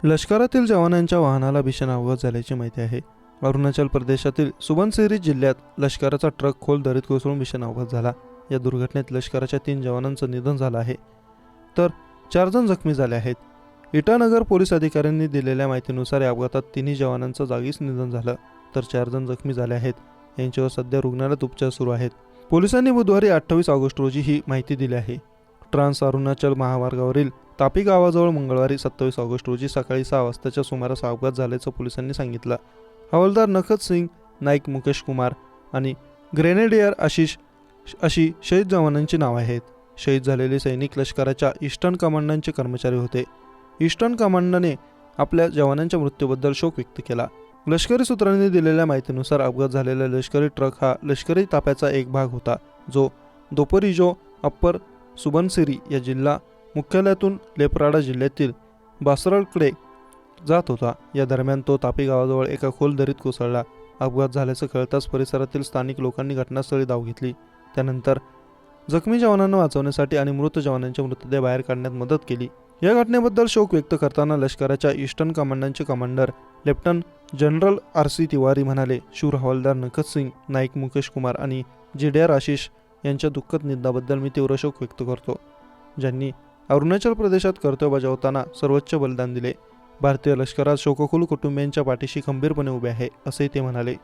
लष्करातील जवानांच्या वाहनाला भीषण अपघात झाल्याची माहिती आहे। अरुणाचल प्रदेशातील सुबनसिरी जिल्ह्यात लष्कराचा ट्रक खोल दरीत कोसळून भीषण अपघात झाला। या दुर्घटनेत लष्कराच्या 3 जवानांचं निधन झालं आहे, तर 4 जण जखमी झाले आहेत। इटानगर पोलीस अधिकाऱ्यांनी दिलेल्या माहितीनुसार या अपघातात 3 जवानांचं जागीच निधन झालं, तर 4 जण जखमी झाले आहेत। यांच्यावर सध्या रुग्णालयात उपचार सुरू आहेत। पोलिसांनी बुधवारी 28 ऑगस्ट रोजी ही माहिती दिली आहे। ट्रान्स अरुणाचल महामार्गावरील तापी गावाजवळ मंगळवारी 27 ऑगस्ट रोजी सकाळी 6 वाजताच्या सुमारास अपघात झाल्याचं पोलिसांनी सांगितलं। हवालदार नखत सिंग, नाईक मुकेश कुमार आणि ग्रेनेडियर आशिष अशी शहीद जवानांची नावे आहेत। शहीद झालेले सैनिक लष्कराच्या ईस्टर्न कमांडचे कर्मचारी होते। ईस्टर्न कमांडने आपल्या जवानांच्या मृत्यूबद्दल शोक व्यक्त केला। लष्करी सूत्रांनी दिलेल्या माहितीनुसार अपघात झालेला लष्करी ट्रक हा लष्करी ताफ्याचा एक भाग होता, जो दोपरिजो अप्पर सुबनसिरी या जिल्हा मुख्यालयातून लेपराडा जिल्ह्यातील बासरळकडे जात होता। या दरम्यान तो तापी गावाजवळ एका खोल दरीत कोसळला। अपघात झाल्याचं कळताच परिसरातील स्थानिक लोकांनी घटनास्थळी धाव घेतली। त्यानंतर जखमी जवानांना वाचवण्यासाठी आणि मृत जवानांचे मृतदेह बाहेर काढण्यात मदत केली। या घटनेबद्दल शोक व्यक्त करताना लष्कराच्या ईस्टर्न कमांडचे commander lieutenant general RC Tiwari म्हणाले, शूर हवालदार नखत सिंग, नाईक मुकेश कुमार आणि GDR आशिष यांच्या दुःखद निधनाबद्दल मी तीव्र शोक व्यक्त करतो, ज्यांनी अरुणाचल प्रदेशात कर्तव्य बजावताना सर्वोच्च बलिदान दिले। भारतीय लष्करात शोककुल कुटुंबियांच्या पाठीशी खंबीरपणे उभे आहे, असे ते म्हणाले।